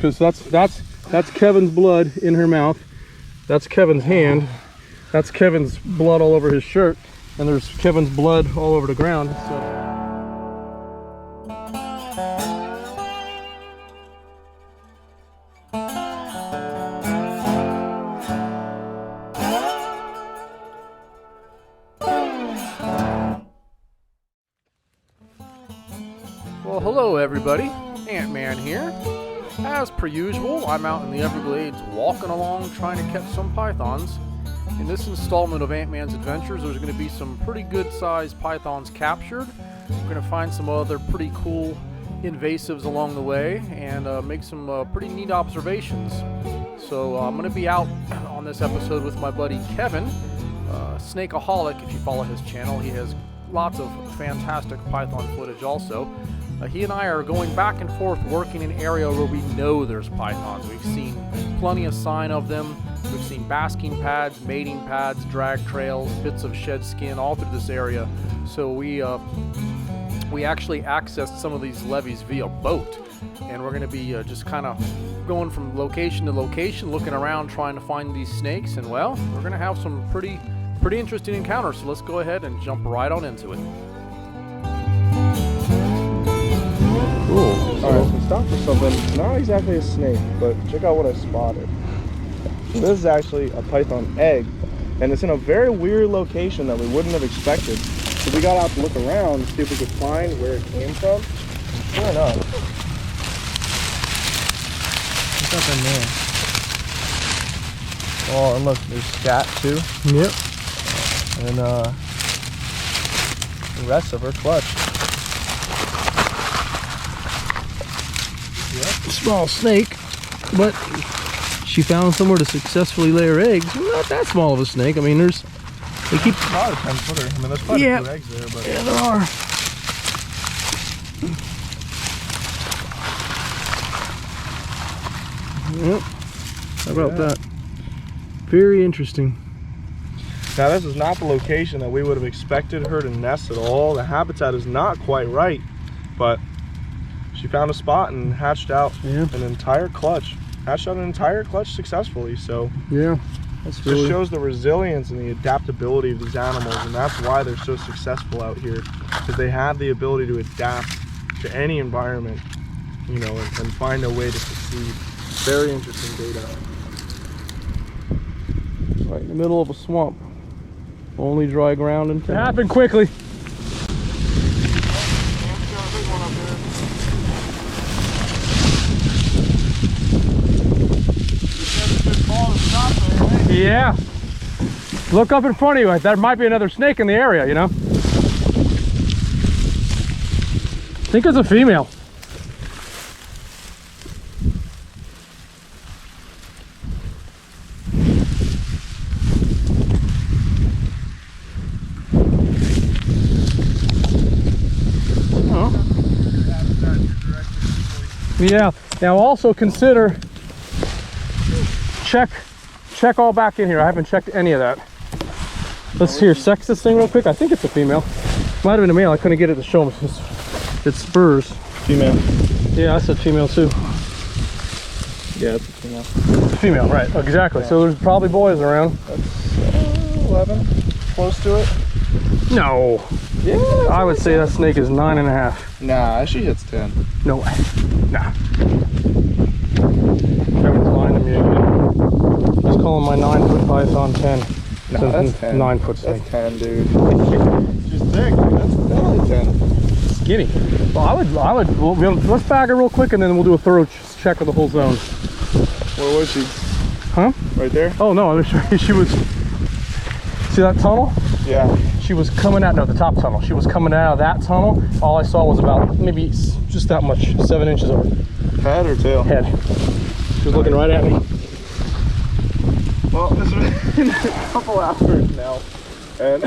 because that's Kevin's blood in her mouth. That's Kevin's hand. That's Kevin's blood all over his shirt, and there's Kevin's blood all over the ground. So. Well, hello everybody, Ant-Man here. As per usual, I'm out in the Everglades walking along trying to catch some pythons. In this installment of Ant-Man's Adventures, there's going to be some pretty good sized pythons captured. We're going to find some other pretty cool invasives along the way and make some pretty neat observations. So I'm going to be out on this episode with my buddy Kevin, Snakeaholic if you follow his channel. He has lots of fantastic python footage also. He and I are going back and forth working in an area where we know there's pythons. We've seen plenty of sign of them. We've seen basking pads, mating pads, drag trails, bits of shed skin all through this area. So we actually accessed some of these levees via boat, and we're going to be just kind of going from location to location, looking around trying to find these snakes. And well, we're going to have some pretty interesting encounters. So let's go ahead and jump right on into it. Cool. Alright, so stop for something. Not exactly a snake, but check out what I spotted. So this is actually a python egg, and it's in a very weird location that we wouldn't have expected. So we got out to look around and see if we could find where it came from. Sure enough. What's up in there? Oh, and look, there's scat too. Yep. And the rest of her clutch. Small snake, but she found somewhere to successfully lay her eggs. Not that small of a snake. I mean, they keep About a 10-footer. I mean, there's quite a few eggs there, but yeah, there are. Yep. How about that? Very interesting. Now, this is not the location that we would have expected her to nest at all. The habitat is not quite right, but she found a spot and hatched out an entire clutch. Hatched out an entire clutch successfully. So yeah, it just shows the resilience and the adaptability of these animals, and that's why they're so successful out here, because they have the ability to adapt to any environment, you know, and find a way to succeed. Very interesting data. Right in the middle of a swamp. Only dry ground in town. It happened quickly. Yeah. Look up in front of you. There might be another snake in the area, you know? I think it's a female. Yeah. Now also consider check all back in here. I haven't checked any of that. Let's see here, sex this thing real quick. I think it's a female. Might have been a male. I couldn't get it to show them. Its spurs. Female. Yeah, I said female too. Yeah, it's a female. Female, right? Exactly. Yeah. So there's probably boys around. That's 11. Close to it. No. Yeah. I would say that snake is 9.5. Nah, she hits 10. No way. Nah. Kevin's lying to me again. He's calling my 9-foot python 10. No, that's 10. 9-foot snake. That's 10, dude. She's thick, dude. That's definitely 10. Skinny. Well, let's bag her real quick and then we'll do a thorough check of the whole zone. Where was she? Huh? Right there? Oh no, I was sure she was. See that tunnel? Yeah. She was coming out, no, the top tunnel. She was coming out of that tunnel. All I saw was about maybe just that much, 7 inches of her. Head or tail? Head. She was looking right at me. Well, it's been a couple hours now, and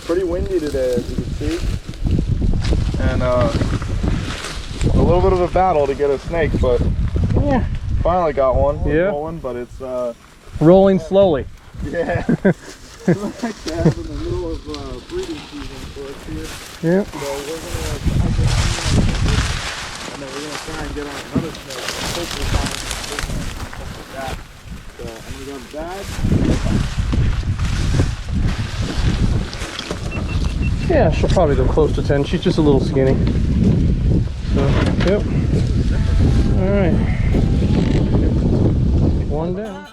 pretty windy today, as you can see, and a little bit of a battle to get a snake, but yeah, finally got one. Yeah, rolling, but it's rolling slowly. Yeah. We like to have in the middle of breeding season for us here. Yeah. So we're gonna then we're gonna try and get on another snake. Hopefully find something like that. So I'm gonna go to the bag. Yeah, she'll probably go close to 10. She's just a little skinny. So, yep. All right. One down.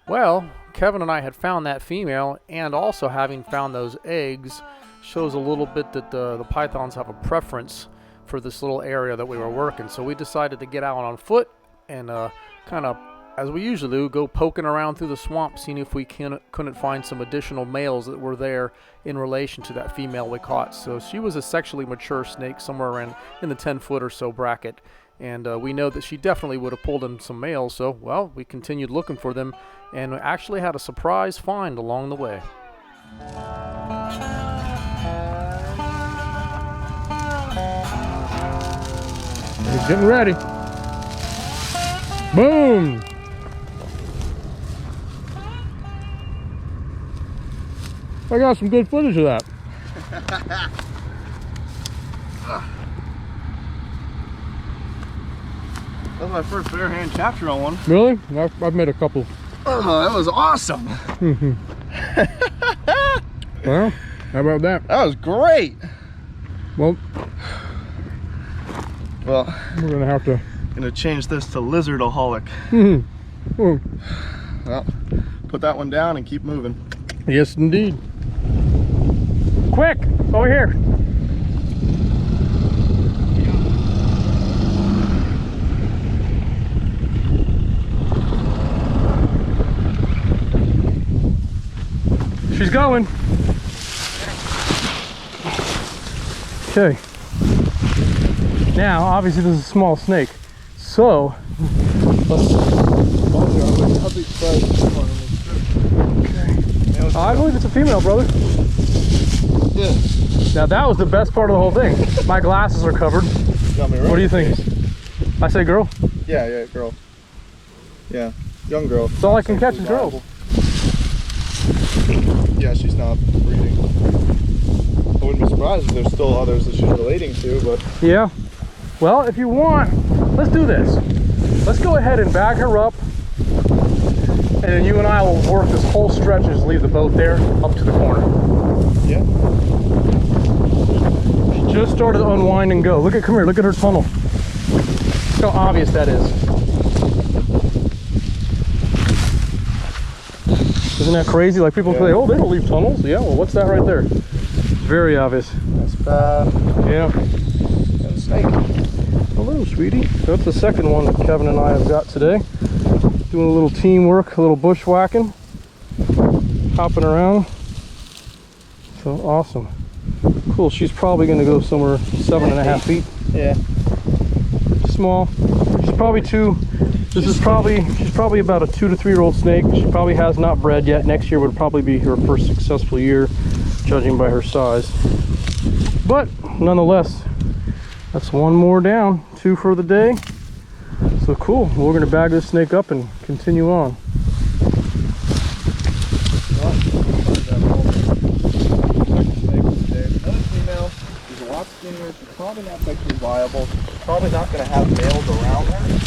Well, Kevin and I had found that female, and also having found those eggs shows a little bit that the pythons have a preference for this little area that we were working. So we decided to get out on foot and kind of, as we usually do, go poking around through the swamp, seeing if we couldn't find some additional males that were there in relation to that female we caught. So she was a sexually mature snake, somewhere around in the 10-foot or so bracket. And we know that she definitely would have pulled in some males. So, well, we continued looking for them and actually had a surprise find along the way. He's getting ready. Boom! I got some good footage of that. That was my first bare hand capture on one. Really? I've made a couple. Oh, that was awesome. Well, how about that? That was great. Well, we're gonna have to change this to lizardaholic. Well, put that one down and keep moving. Yes, indeed. Quick, over here. She's going. Okay. Now, obviously, this is a small snake, so let's. Okay. I believe it's a female, brother. Yeah. Now that was the best part of the whole thing. My glasses are covered. Got me right. What do you think? I say girl? Yeah, girl. Yeah, young girl. That's all I can catch is girls. Yeah, she's not breeding. I wouldn't be surprised if there's still others that she's relating to, but... Yeah. Well, if you want, let's do this. Let's go ahead and bag her up, and then you and I will work this whole stretch and just leave the boat there up to the corner. Yeah. She just started to unwind and go. Come here, look at her tunnel. Look how obvious that is. Isn't that crazy? Like people say, oh, they don't leave tunnels. Yeah, well, what's that right there? It's very obvious. That's bad. Yeah. And a snake. Hello, sweetie. That's the second one that Kevin and I have got today. Doing a little teamwork, a little bushwhacking, hopping around. So awesome. Cool. She's probably going to go somewhere 7.5 feet. Yeah. Small. She's probably she's probably about a 2 to 3 year old snake. She probably has not bred yet. Next year would probably be her first successful year, judging by her size. But nonetheless, that's one more down, 2 for the day. So cool. We're going to bag this snake up and continue on. Another female. She's a lot skinnier. She's probably not sexually viable. She's probably not going to have males around her.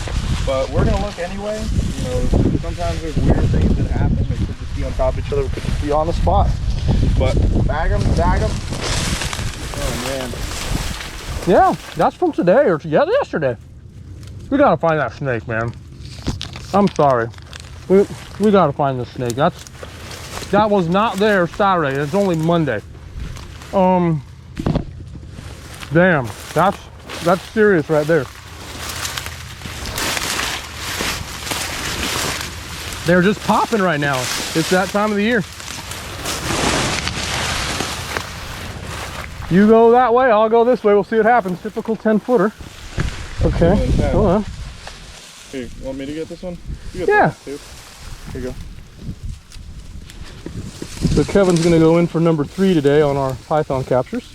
But we're going to look anyway. You know, sometimes there's weird things that happen. They could just be on top of each other. We could just be on the spot. But bag them. Oh, man. Yeah, that's from today or yesterday. We got to find that snake, man. I'm sorry. We got to find this snake. That was not there Saturday. It's only Monday. Damn, that's serious right there. They're just popping right now. It's that time of the year. You go that way, I'll go this way. We'll see what happens. Typical 10-footer. Okay, hold on. Here, you want me to get this one? You Yeah. This one too. Here you go. So Kevin's gonna go in for number 3 today on our python captures.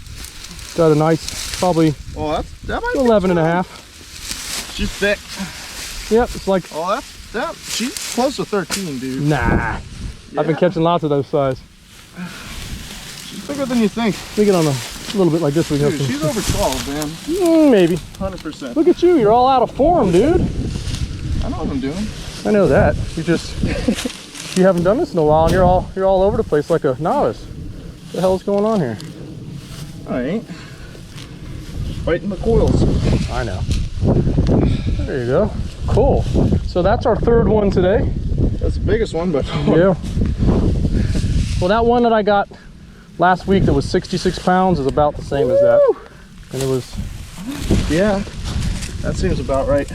Got a nice, probably Oh, that might 11.5. She's thick. Yep, it's like, Oh, she's close to 13, dude. nah. Yeah. I've been catching lots of those size. She's bigger than you think. Let me get on the A little bit like this. We Dude, she's over 12, man. Maybe. 100%. Look at you. You're all out of form, dude. I know what I'm doing. I know that. You just you haven't done this in a while, and you're all over the place like a novice. What the hell is going on here? I ain't. Fighting the coils. I know. There you go. Cool. So that's our third one today. That's the biggest one, but Yeah. Well, that one that I got last week that was 66 pounds is about the same as that. And it was, yeah, that seems about right.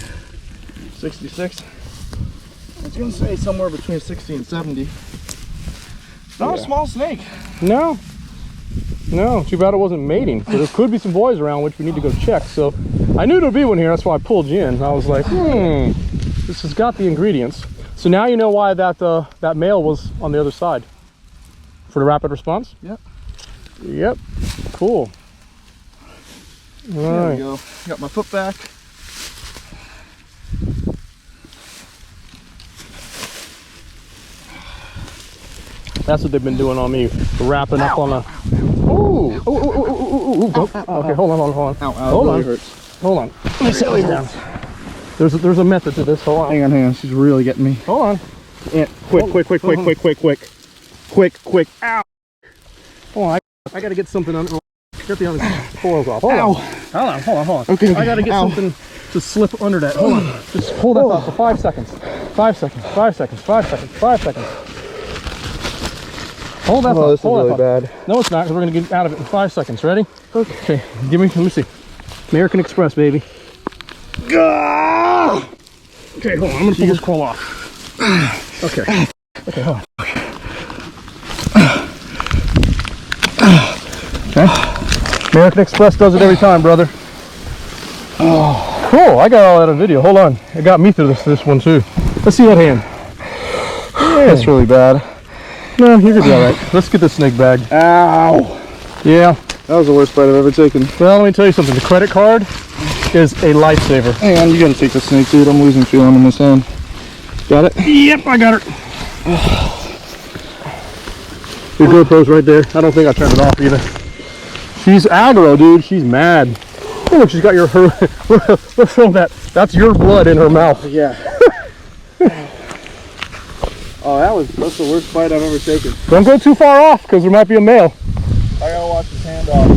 66. I was gonna say somewhere between 60 and 70. Not a small snake. no, too bad it wasn't mating. But there could be some boys around, which we need to go check. So I knew there'd be one here. That's why I pulled you in. I was like, this has got the ingredients. So now you know why that male was on the other side. For the rapid response? Yep. Yep. Cool. All There right. we go. Got my foot back. That's what they've been doing on me. Wrapping up on a. Ooh. Ooh. Okay, hold on. Ow, Hold it on. really hurts. Hold on. Let me set this down. There's a method to this. Hold on. Hang on. She's really getting me. Hold on. Yeah, quick. Ow. Hold on. I gotta get something under. Get the other coils off. Hold on. Hold on. Okay. I gotta get something to slip under that. Hold on. Just hold that thought for 5 seconds. 5 seconds. Hold that thought. This is Hold that really thought. bad. No, it's not, because we're gonna get out of it in 5 seconds. Ready? Okay. Let me see. American Express, baby. Okay, hold on. I'm gonna pull this coil off. Okay. Okay, hold on. Okay. American Express does it every time, brother. Oh, cool. I got all that on video. Hold on. It got me through this one too. Let's see that hand. Yeah. That's really bad. No, you're gonna be all right. Let's get the snake bag. Ow. Yeah. That was the worst bite I've ever taken. Well, let me tell you something. The credit card is a lifesaver. Hang on, you gotta take the snake, dude. I'm losing feeling in this hand. Got it? Yep, I got her. Your GoPro's right there. I don't think I turned it off either. She's aggro, dude. She's mad. Oh, look, she's got your let's film that. That's your blood in her mouth. Yeah. Oh, that's the worst bite I've ever taken. Don't go too far off, because there might be a male. I gotta watch his hand off.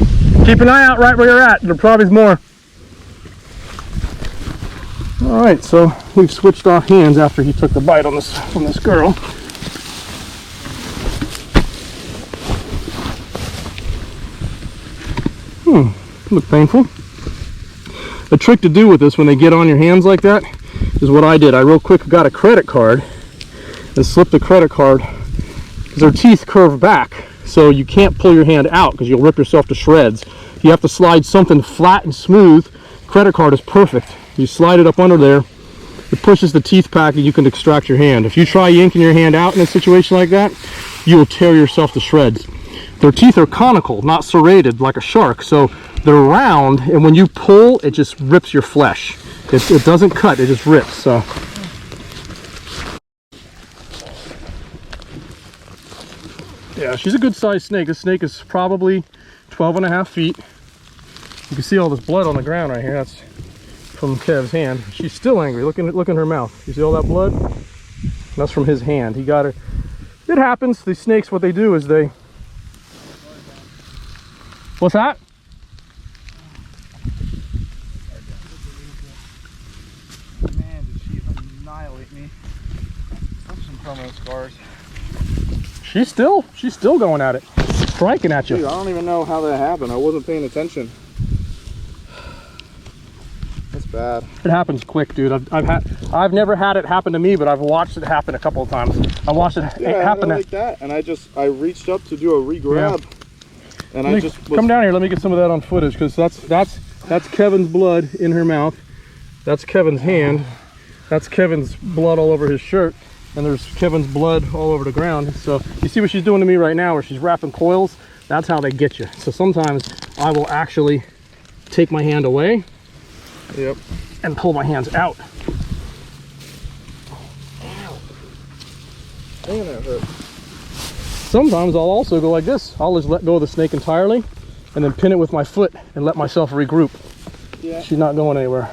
Keep an eye out right where you're at. There probably is more. All right, so we've switched off hands after he took the bite on this from this girl. Look painful. The trick to do with this when they get on your hands like that is what I did. I real quick got a credit card and slipped the credit card, because their teeth curve back, so you can't pull your hand out because you'll rip yourself to shreds. You have to slide something flat and smooth. Credit card is perfect. You slide it up under there, it pushes the teeth back, and you can extract your hand. If you try yanking your hand out in a situation like that, you will tear yourself to shreds. Their teeth are conical, not serrated like a shark, so they're round, and when you pull, it just rips your flesh. It doesn't cut, it just rips. So yeah, she's a good sized snake. This snake is probably 12.5 feet. You can see all this blood on the ground right here. That's from Kev's hand. She's still angry. Look in her mouth. You see all that blood? That's from his hand. He got her. It happens. These snakes, what they do is they... What's that? Man, did she annihilate me. That's some permanent scars. She's still going at it. Striking at you. Dude, I don't even know how that happened. I wasn't paying attention. That's bad. It happens quick, dude. I've never had it happen to me, but I've watched it happen a couple of times. I watched it happen like that, and I reached up to do a re-grab, and I just come down here. Let me get some of that on footage, because that's Kevin's blood in her mouth. That's Kevin's hand. That's Kevin's blood all over his shirt, and there's Kevin's blood all over the ground. So you see what she's doing to me right now, where she's wrapping coils. That's how they get you. So sometimes I will actually take my hand away. Yep. And pull my hands out. Damn, that hurt. Sometimes I'll also go like this. I'll just let go of the snake entirely and then pin it with my foot and let myself regroup. Yeah. She's not going anywhere.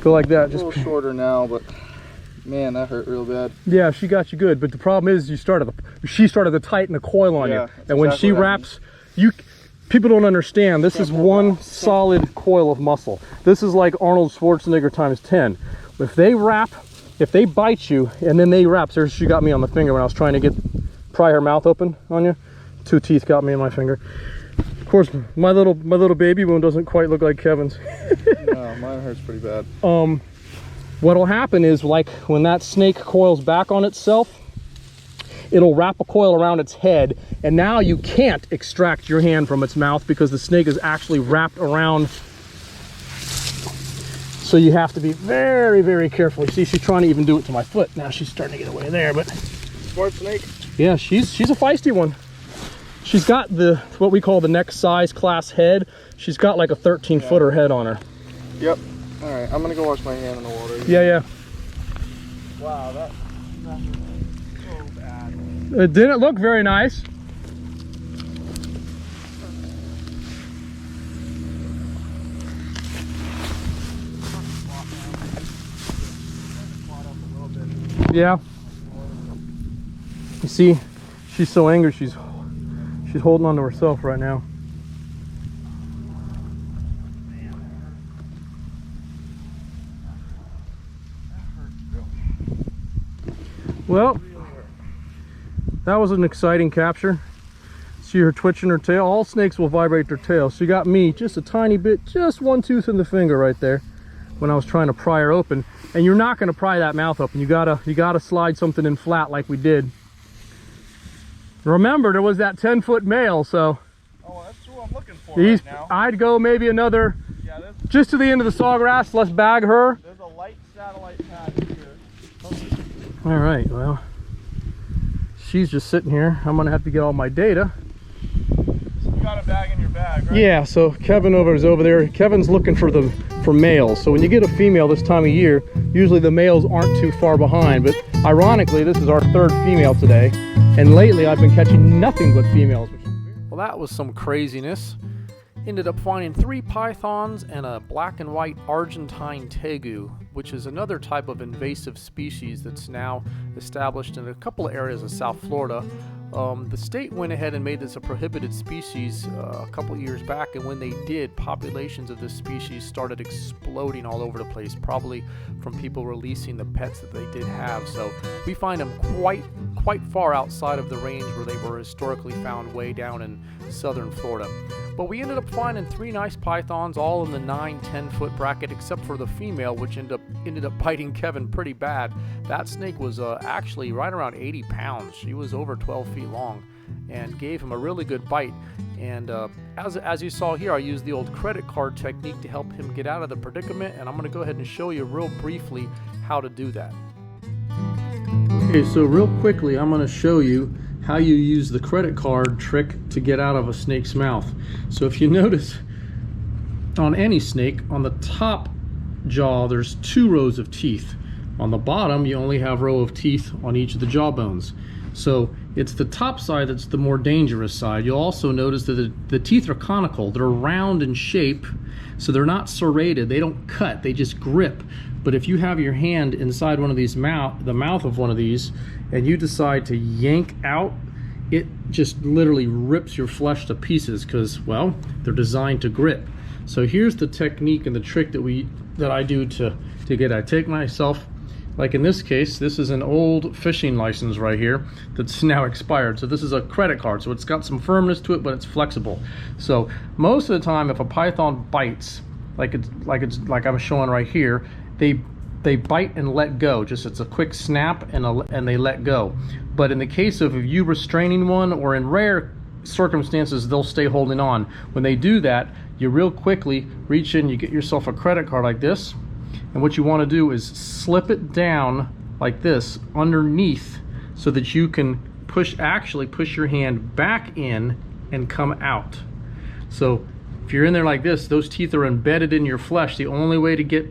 Go like that. Just a little shorter now, but man, that hurt real bad. Yeah, she got you good, but the problem is she started to tighten the coil on you, and when she wraps, people don't understand. This is one solid coil of muscle. This is like Arnold Schwarzenegger times 10. If they bite you and then they wrap, there she got me on the finger when I was trying to pry her mouth open on you. 2 teeth got me in my finger. Of course, my little baby wound doesn't quite look like Kevin's. No, mine hurts pretty bad. What'll happen is, like when that snake coils back on itself, it'll wrap a coil around its head, and now you can't extract your hand from its mouth because the snake is actually wrapped around. So you have to be very, very careful. You see, she's trying to even do it to my foot. Now she's starting to get away there, but Smart snake. yeah, she's a feisty one. She's got what we call the next size class head. She's got like a 13-footer head on her. Yep. All right, I'm gonna go wash my hand in the water. Yeah. Wow, that's so bad. It didn't look very nice. Yeah. You see, she's so angry. She's holding on to herself right now. Well, that was an exciting capture. See her twitching her tail. All snakes will vibrate their tail. She got me just a tiny bit, just 1 tooth in the finger right there when I was trying to pry her open. And you're not going to pry that mouth open. You gotta slide something in flat like we did. Remember, there was that 10-foot male, so oh, that's who I'm looking for right now. I'd go maybe another, just to the end of the sawgrass. Let's bag her. There's a light satellite pad here. All right, well, she's just sitting here. I'm gonna have to get all my data. You got a bag in your bag, right? Yeah, so Kevin is over there. Kevin's looking for males. So when you get a female this time of year, usually the males aren't too far behind, but ironically, this is our 3rd female today. And lately I've been catching nothing but females. Well, that was some craziness. Ended up finding 3 pythons and a black and white Argentine tegu, which is another type of invasive species that's now established in a couple of areas of South Florida. The state went ahead and made this a prohibited species a couple of years back, and when they did, populations of this species started exploding all over the place, probably from people releasing the pets that they did have. So we find them quite far outside of the range where they were historically found, way down in southern Florida. But we ended up finding 3 nice pythons, all in the 9-10 foot bracket, except for the female, which ended up biting Kevin pretty bad. That snake was actually right around 80 pounds. She was over 12 feet long and gave him a really good bite. And as you saw here, I used the old credit card technique to help him get out of the predicament, and I'm going to go ahead and show you real briefly how to do that. Okay, so real quickly, I'm going to show you how you use the credit card trick to get out of a snake's mouth. So if you notice on any snake, on the top jaw there's 2 rows of teeth. On the bottom you only have a row of teeth on each of the jaw bones. So it's the top side that's the more dangerous side. You'll also notice that the teeth are conical. They're round in shape, so they're not serrated. They don't cut, they just grip. But if you have your hand inside one of these the mouth of one of these, and you decide to yank out, it just literally rips your flesh to pieces because, well, they're designed to grip. So here's the technique and the trick that I do to get. I take myself, like in this case, this is an old fishing license right here that's now expired. So this is a credit card, so it's got some firmness to it, but it's flexible. So most of the time, if a python bites, like I'm showing right here, they bite and let go. Just it's a quick snap and they let go. But in the case of you restraining one, or in rare circumstances, they'll stay holding on. When they do that, you real quickly reach in, you get yourself a credit card like this, and what you want to do is slip it down like this underneath so that you can actually push your hand back in and come out. So if you're in there like this, those teeth are embedded in your flesh. The only way to get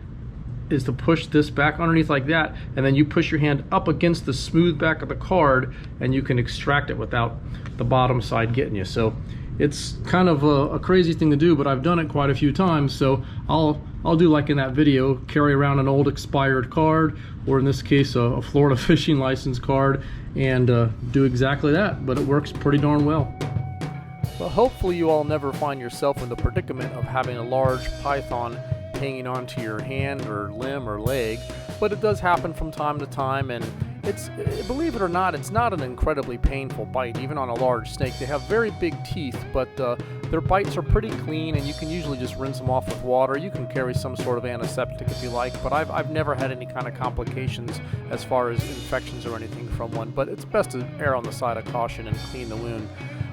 is to push this back underneath like that, and then you push your hand up against the smooth back of the card and you can extract it without the bottom side getting you. So It's kind of a crazy thing to do, but I've done it quite a few times. So I'll do like in that video, carry around an old expired card, or in this case a Florida fishing license card, and do exactly that. But it works pretty darn well. Well, hopefully you all never find yourself in the predicament of having a large python hanging onto your hand or limb or leg, but it does happen from time to time, and it's, believe it or not, it's not an incredibly painful bite. Even on a large snake, they have very big teeth, but their bites are pretty clean, and you can usually just rinse them off with water. You can carry some sort of antiseptic if you like, but I've never had any kind of complications as far as infections or anything from one, but it's best to err on the side of caution and clean the wound.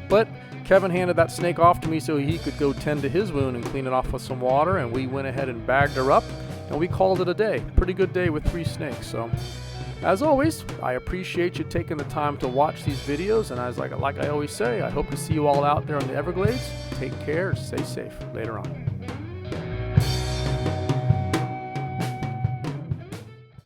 But Kevin handed that snake off to me so he could go tend to his wound and clean it off with some water, and we went ahead and bagged her up, and we called it a day. Pretty good day with 3 snakes. So as always, I appreciate you taking the time to watch these videos, and as like I always say, I hope to see you all out there in the Everglades. Take care, stay safe. Later on.